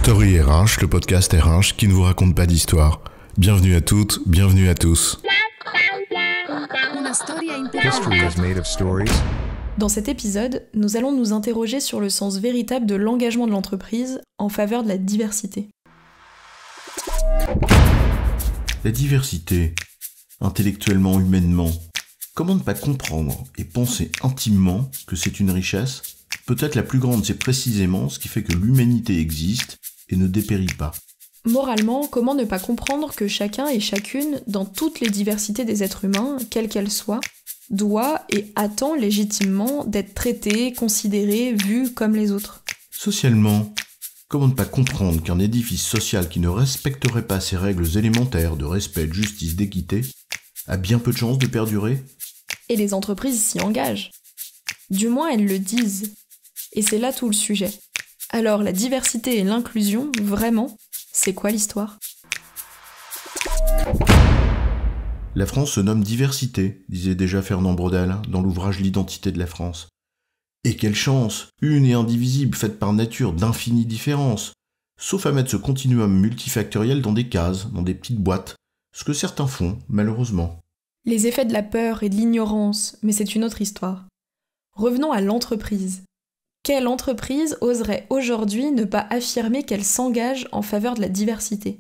Story RH, le podcast RH qui ne vous raconte pas d'histoire. Bienvenue à toutes, bienvenue à tous. History is made of stories. Dans cet épisode, nous allons nous interroger sur le sens véritable de l'engagement de l'entreprise en faveur de la diversité. La diversité, intellectuellement, humainement, comment ne pas comprendre et penser intimement que c'est une richesse? Peut-être la plus grande, c'est précisément ce qui fait que l'humanité existe et ne dépérit pas. Moralement, comment ne pas comprendre que chacun et chacune, dans toutes les diversités des êtres humains, quelles qu'elles soient, doit et attend légitimement d'être traité, considéré, vu comme les autres. Socialement, comment ne pas comprendre qu'un édifice social qui ne respecterait pas ces règles élémentaires de respect, de justice, d'équité, a bien peu de chances de perdurer? Et les entreprises s'y engagent. Du moins, elles le disent. Et c'est là tout le sujet. Alors, la diversité et l'inclusion, vraiment, c'est quoi l'histoire ? La France se nomme diversité, disait déjà Fernand Braudel dans l'ouvrage L'identité de la France. Et quelle chance, une et indivisible, faite par nature d'infinies différences, sauf à mettre ce continuum multifactoriel dans des cases, dans des petites boîtes, ce que certains font, malheureusement. Les effets de la peur et de l'ignorance, mais c'est une autre histoire. Revenons à l'entreprise. Quelle entreprise oserait aujourd'hui ne pas affirmer qu'elle s'engage en faveur de la diversité ?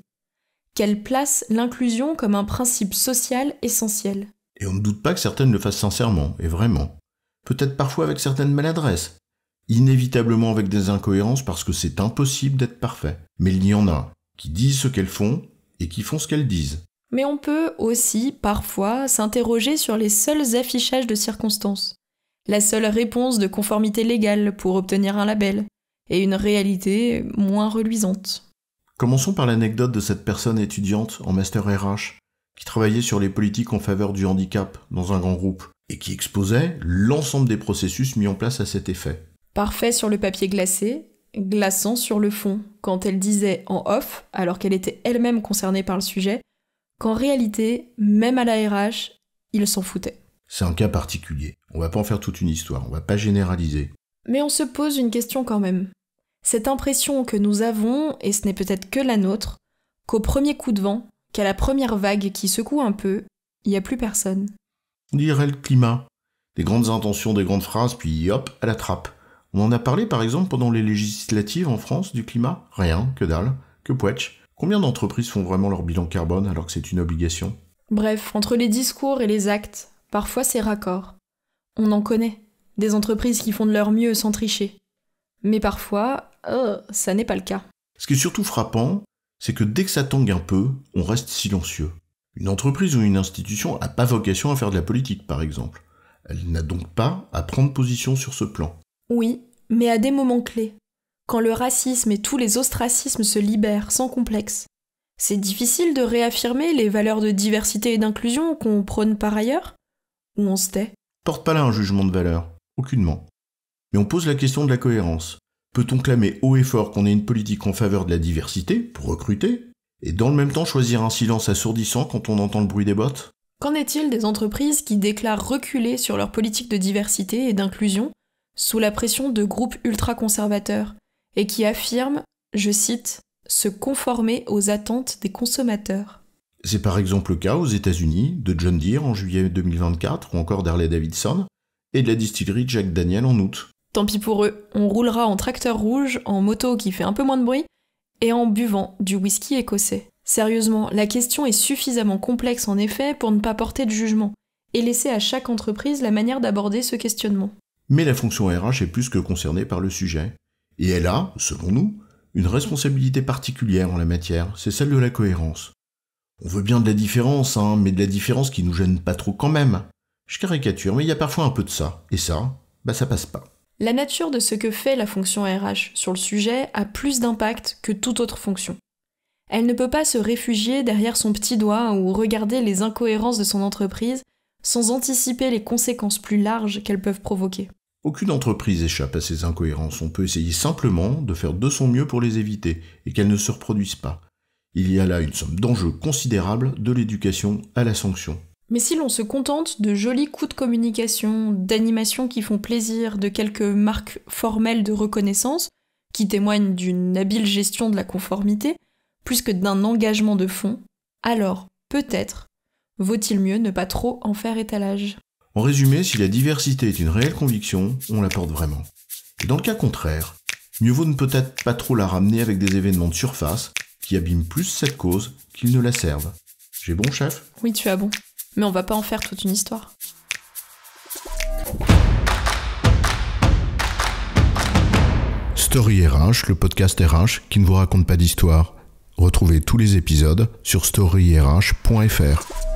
Qu'elle place l'inclusion comme un principe social essentiel ? Et on ne doute pas que certaines le fassent sincèrement, et vraiment. Peut-être parfois avec certaines maladresses. Inévitablement avec des incohérences parce que c'est impossible d'être parfait. Mais il y en a qui disent ce qu'elles font et qui font ce qu'elles disent. Mais on peut aussi, parfois, s'interroger sur les seuls affichages de circonstances. La seule réponse de conformité légale pour obtenir un label, et une réalité moins reluisante. Commençons par l'anecdote de cette personne étudiante en master RH, qui travaillait sur les politiques en faveur du handicap dans un grand groupe, et qui exposait l'ensemble des processus mis en place à cet effet. Parfait sur le papier glacé, glaçant sur le fond, quand elle disait en off, alors qu'elle était elle-même concernée par le sujet, qu'en réalité, même à la RH, il s'en foutait. C'est un cas particulier. On va pas en faire toute une histoire, on va pas généraliser. Mais on se pose une question quand même. Cette impression que nous avons, et ce n'est peut-être que la nôtre, qu'au premier coup de vent, qu'à la première vague qui secoue un peu, il n'y a plus personne. On dirait le climat. Des grandes intentions, des grandes phrases, puis hop, à la trappe. On en a parlé par exemple pendant les législatives en France du climat? Rien, que dalle, que pouetch. Combien d'entreprises font vraiment leur bilan carbone alors que c'est une obligation? Bref, entre les discours et les actes, parfois c'est raccord. On en connaît, des entreprises qui font de leur mieux sans tricher. Mais parfois, ça n'est pas le cas. Ce qui est surtout frappant, c'est que dès que ça tangue un peu, on reste silencieux. Une entreprise ou une institution n'a pas vocation à faire de la politique, par exemple. Elle n'a donc pas à prendre position sur ce plan. Oui, mais à des moments clés. Quand le racisme et tous les ostracismes se libèrent sans complexe. C'est difficile de réaffirmer les valeurs de diversité et d'inclusion qu'on prône par ailleurs ? Ou on se tait ? Porte pas là un jugement de valeur, aucunement. Mais on pose la question de la cohérence. Peut-on clamer haut et fort qu'on ait une politique en faveur de la diversité, pour recruter, et dans le même temps choisir un silence assourdissant quand on entend le bruit des bottes ? Qu'en est-il des entreprises qui déclarent reculer sur leur politique de diversité et d'inclusion sous la pression de groupes ultra-conservateurs et qui affirment, je cite, « se conformer aux attentes des consommateurs ». C'est par exemple le cas aux États-Unis de John Deere en juillet 2024 ou encore d'Harley-Davidson et de la distillerie Jack Daniel en août. Tant pis pour eux, on roulera en tracteur rouge, en moto qui fait un peu moins de bruit et en buvant du whisky écossais. Sérieusement, la question est suffisamment complexe en effet pour ne pas porter de jugement et laisser à chaque entreprise la manière d'aborder ce questionnement. Mais la fonction RH est plus que concernée par le sujet. Et elle a, selon nous, une responsabilité particulière en la matière, c'est celle de la cohérence. On veut bien de la différence, mais de la différence qui nous gêne pas trop quand même. Je caricature, mais il y a parfois un peu de ça. Et ça, ça passe pas. La nature de ce que fait la fonction RH sur le sujet a plus d'impact que toute autre fonction. Elle ne peut pas se réfugier derrière son petit doigt ou regarder les incohérences de son entreprise sans anticiper les conséquences plus larges qu'elles peuvent provoquer. Aucune entreprise échappe à ces incohérences. On peut essayer simplement de faire de son mieux pour les éviter et qu'elles ne se reproduisent pas. Il y a là une somme d'enjeux considérables de l'éducation à la sanction. Mais si l'on se contente de jolis coups de communication, d'animations qui font plaisir, de quelques marques formelles de reconnaissance, qui témoigne d'une habile gestion de la conformité, plus que d'un engagement de fond, alors, peut-être, vaut-il mieux ne pas trop en faire étalage. En résumé, si la diversité est une réelle conviction, on la porte vraiment. Et dans le cas contraire, mieux vaut ne peut-être pas trop la ramener avec des événements de surface qui abîment plus cette cause qu'ils ne la servent. J'ai bon, chef ? Oui, tu as bon. Mais on va pas en faire toute une histoire. Story RH, le podcast RH qui ne vous raconte pas d'histoire. Retrouvez tous les épisodes sur storyrh.fr.